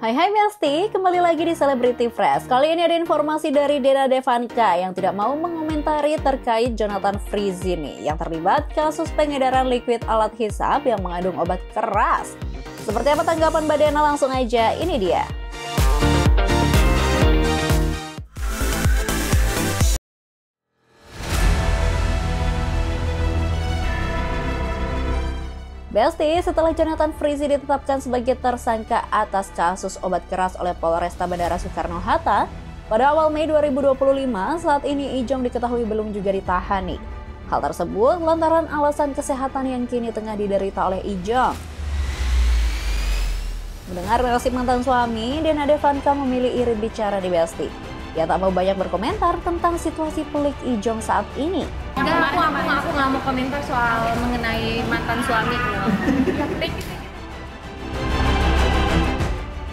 Hai Besti, kembali lagi di Celebrity Fresh. Kali ini ada informasi dari Dena Devanka yang tidak mau mengomentari terkait Jonathan Frizzy nih, yang terlibat kasus pengedaran liquid alat hisap yang mengandung obat keras. Seperti apa tanggapan Mbak Dena? Langsung aja, ini dia. Besti, setelah Jonathan Frizzy ditetapkan sebagai tersangka atas kasus obat keras oleh Polresta Bandara Soekarno-Hatta pada awal Mei 2025, saat ini Ijong diketahui belum juga ditahan nih. Hal tersebut lantaran alasan kesehatan yang kini tengah diderita oleh Ijong. Mendengar nasib mantan suami, Dena Devanka memilih irit bicara di Besti. Ia tak mau banyak berkomentar tentang situasi pelik Ijong saat ini. Enggak, aku nggak mau komentar soal mengenai mantan suami.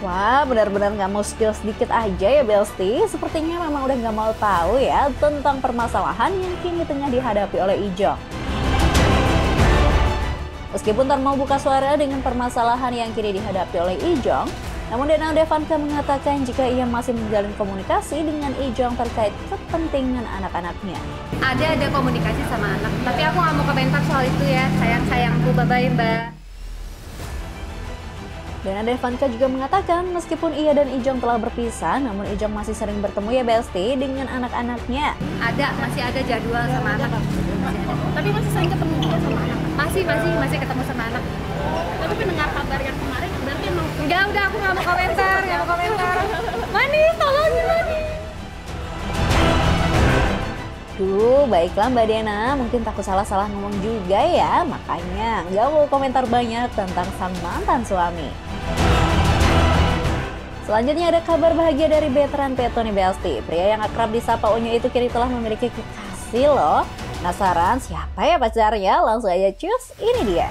Wah, benar-benar nggak mau spill sedikit aja ya Besti. Sepertinya memang udah nggak mau tahu ya tentang permasalahan yang kini tengah dihadapi oleh Ijong. Meskipun tak mau buka suara dengan permasalahan yang kini dihadapi oleh Ijong, namun Dena Devanka mengatakan jika ia masih menjalin komunikasi dengan Ijong terkait kepentingan anak-anaknya. Ada komunikasi sama anak, tapi aku nggak mau komentar soal itu ya. Sayangku, bye-bye Mbak. Dena Devanka juga mengatakan meskipun ia dan Ijong telah berpisah, namun Ijong masih sering bertemu ya Besti dengan anak-anaknya. Masih ada jadwal sama anak. Tapi masih sering ketemu juga sama anak? Masih ketemu sama anak. Tapi mendengar kabar yang kemarin, berarti emang... Enggak, udah aku nggak mau komentar, Manis, tolongin Manis. Baiklah Mbak Dena, mungkin takut salah-salah ngomong juga ya, makanya nggak mau komentar banyak tentang sang mantan suami. Selanjutnya ada kabar bahagia dari veteran Peto nih Besti. Pria yang akrab disapa Onyo itu kini telah memiliki kekasih loh. Penasaran siapa ya pacarnya? Langsung aja cus, ini dia.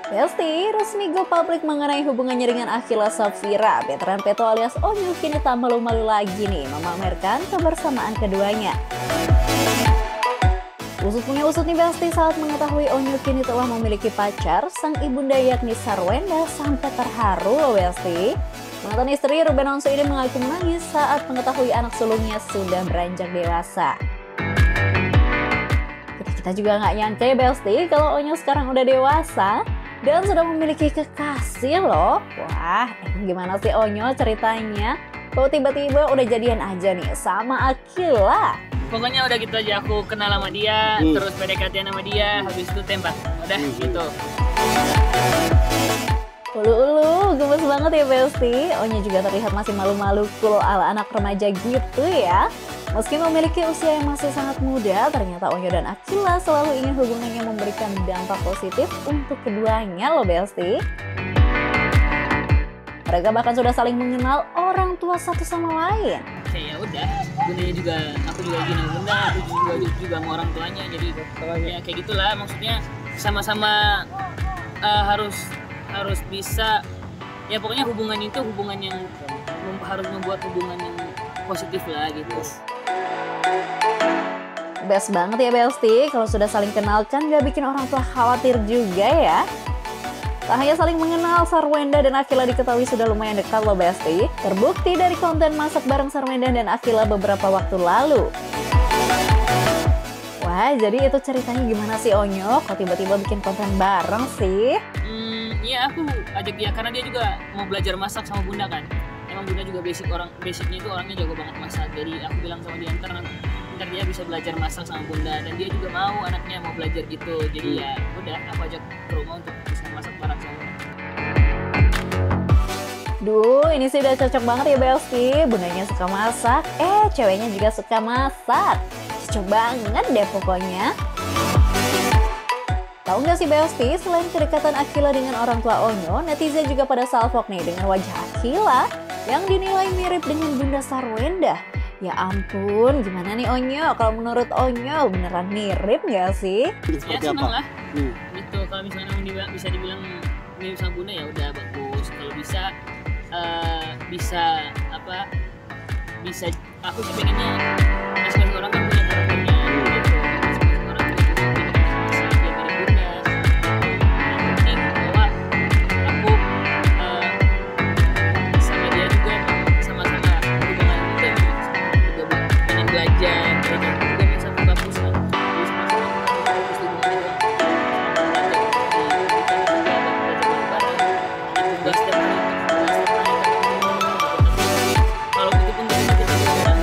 Besti resmi go public mengenai hubungannya dengan Akila Safira. Veteran Peto alias Onyo kini tak malu-malu lagi nih memamerkan kebersamaan keduanya. Usut punya usut nih Besti saat mengetahui Onyo kini telah memiliki pacar, sang ibunda yakni Sarwenda sampai terharu loh Besti. Mantan istri Ruben Onsu ini mengaku menangis saat mengetahui anak sulungnya sudah beranjak dewasa. Kita juga nggak nyangka ya Besti kalau Onyo sekarang udah dewasa dan sudah memiliki kekasih loh. Wah, gimana sih Onyo ceritanya? Kok tiba-tiba udah jadian aja nih sama Akila? Pokoknya udah gitu aja, aku kenal sama dia, terus PDKT sama dia, habis itu tembak. Udah gitu. Ulu-ulu, gemes banget ya Besti. Onyo juga terlihat masih malu-malu cool ala anak remaja gitu ya. Meski memiliki usia yang masih sangat muda, ternyata Onyo dan Akila selalu ingin hubungannya memberikan dampak positif untuk keduanya loh Besti. Mereka bahkan sudah saling mengenal orang tua satu sama lain. Ya udah, bundanya juga, aku juga gini bunda, aku juga sama orang tuanya, jadi ya kayak gitulah. Maksudnya sama-sama harus bisa, ya pokoknya hubungan itu hubungan yang harus membuat hubungan yang positif lah gitu. Best banget ya Besti, kalau sudah saling kenal kan gak bikin orang tua khawatir juga ya. Tak hanya saling mengenal, Sarwenda dan Akila diketahui sudah lumayan dekat loh Besti. Terbukti dari konten masak bareng Sarwenda dan Akila beberapa waktu lalu. Wah, jadi itu ceritanya gimana sih Onyo? Kok tiba-tiba bikin konten bareng sih? Iya, aku ajak dia karena dia juga mau belajar masak sama bunda kan. Emang bunda juga basicnya itu orangnya jago banget masak. Jadi aku bilang sama dia ntar dia bisa belajar masak sama bunda, dan dia juga mau anaknya mau belajar gitu. Jadi ya udah, aku ajak ke rumah untuk bisa masak bareng sama. Ini sih udah cocok banget ya Besti. Bundanya suka masak, ceweknya juga suka masak. Cocok banget deh pokoknya. Tahu nggak sih Besti, selain kedekatan Akila dengan orang tua Onyo, netizen juga pada salfok nih dengan wajah Akila yang dinilai mirip dengan Bunda Sarwenda. Ya ampun, gimana nih Onyo? Kalau menurut Onyo beneran mirip nggak sih? Ya seneng lah, gitu. Kalau misalnya bisa dibilang mirip sama bunda ya udah bagus. Kalau bisa bisa, aku sih pengennya masing-masing orang kan punya karakternya gitu. Masing-masing orang punya masih dia mirip Bunda. Yang penting bahwa aku sama dia juga sama-sama hubungan kita juga pengen belajar juga kan satu kampus kan. Jadi sama-sama fokus di hubungan itu tugas tiap hari kalau itu pun kita belajar olahraga.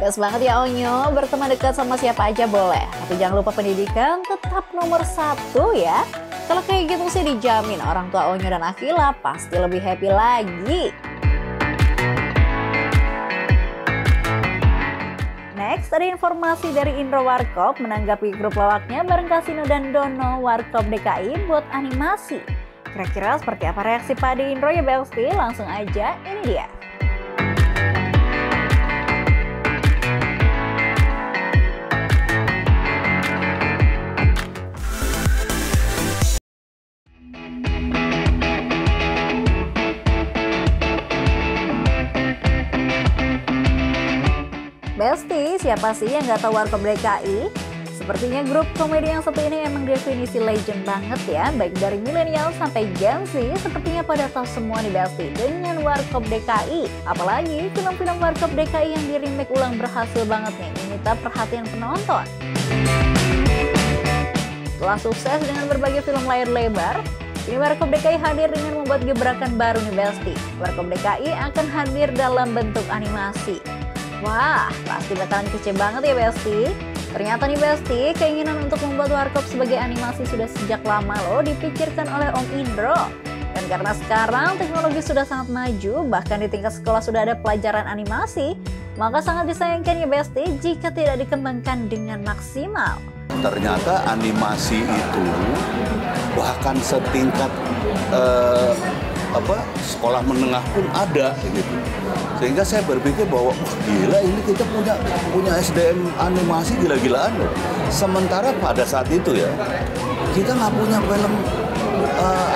Gas banget ya Onyo, berteman dekat sama siapa aja boleh. Tapi jangan lupa pendidikan tetap nomor 1 ya. Kalau kayak gitu sih dijamin orang tua Onyo dan Akila pasti lebih happy lagi. Next, ada informasi dari Indro Warkop menanggapi grup lawaknya bareng Kasino dan Dono Warkop DKI buat animasi. Kira-kira seperti apa reaksi Pak Ade Indro ya Belsti? Langsung aja, ini dia. Besti, siapa sih yang nggak tahu Warkop DKI? Sepertinya grup komedi yang satu ini emang definisi legend banget ya, baik dari milenial sampai Gen Z, sepertinya pada tahu semua nih Besti dengan Warkop DKI. Apalagi film-film Warkop DKI yang di remake ulang berhasil banget nih, menyita perhatian penonton. Setelah sukses dengan berbagai film layar lebar, ini Warkop DKI hadir dengan membuat gebrakan baru nih Besti. Warkop DKI akan hadir dalam bentuk animasi. Wah, pasti bakalan kece banget ya Besti. Ternyata nih Besti, keinginan untuk membuat Warkop sebagai animasi sudah sejak lama loh dipikirkan oleh Om Indro. Dan karena sekarang teknologi sudah sangat maju, bahkan di tingkat sekolah sudah ada pelajaran animasi, maka sangat disayangkan ya Besti jika tidak dikembangkan dengan maksimal. Ternyata animasi itu bahkan setingkat sekolah menengah pun ada gitu. Sehingga saya berpikir bahwa wah gila ini kita punya SDM animasi gila-gilaan loh. Sementara pada saat itu ya kita nggak punya film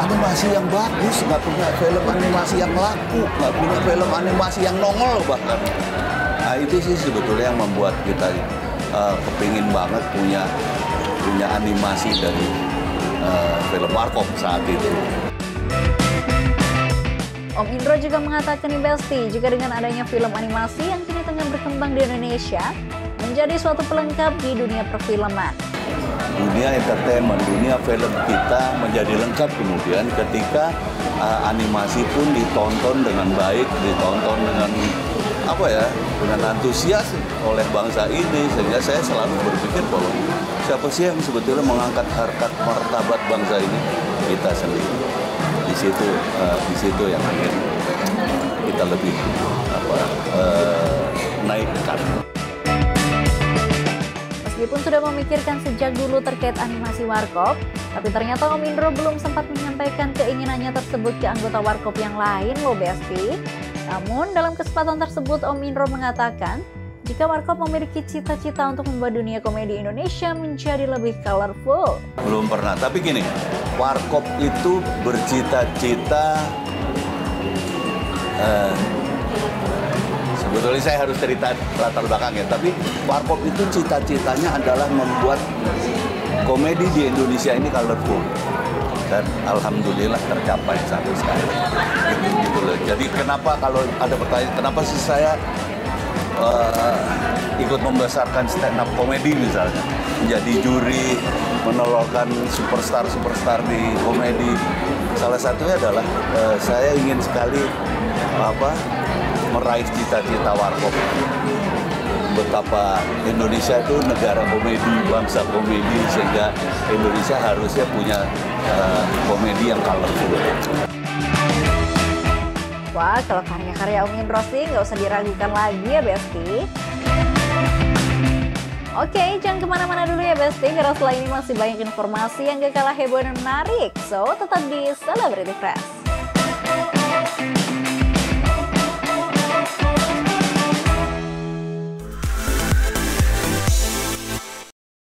animasi yang bagus, nggak punya film animasi yang laku, nggak punya film animasi yang nongol bahkan. Nah itu sih sebetulnya yang membuat kita kepingin banget punya animasi dari film Warkop saat itu. Om Indro juga mengatakan nih Besti, jika dengan adanya film animasi yang kini tengah berkembang di Indonesia, menjadi suatu pelengkap di dunia perfilman. Dunia entertainment, dunia film kita menjadi lengkap kemudian ketika animasi pun ditonton dengan baik, ditonton dengan dengan antusias oleh bangsa ini. Sehingga saya selalu berpikir bahwa siapa sih yang sebetulnya mengangkat harkat martabat bangsa ini? Kita sendiri. Di situ yang ingin kita lebih naikkan. Meskipun sudah memikirkan sejak dulu terkait animasi Warkop, tapi ternyata Om Indro belum sempat menyampaikan keinginannya tersebut ke anggota Warkop yang lain loh Besti. Namun dalam kesempatan tersebut Om Indro mengatakan, jika Warkop memiliki cita-cita untuk membuat dunia komedi Indonesia menjadi lebih colorful. Belum pernah, tapi gini, Warkop itu bercita-cita, sebetulnya saya harus cerita latar belakangnya, tapi Warkop itu cita-citanya adalah membuat komedi di Indonesia ini colorful. Dan alhamdulillah tercapai sampai sekarang. Gitu loh. Jadi kenapa kalau ada pertanyaan, kenapa sih saya ikut membesarkan stand up komedi misalnya, menjadi juri, menolorkan superstar di komedi. Salah satunya adalah saya ingin sekali meraih cita-cita Warkop. Betapa Indonesia itu negara komedi, bangsa komedi, sehingga Indonesia harusnya punya komedi yang colorful. Wah, kalau karya-karya Om Indro sih nggak usah diragukan lagi ya Besti. Oke, jangan kemana-mana dulu ya Besti, karena setelah ini masih banyak informasi yang gak kalah heboh dan menarik. So, tetap di Celebrity Fresh.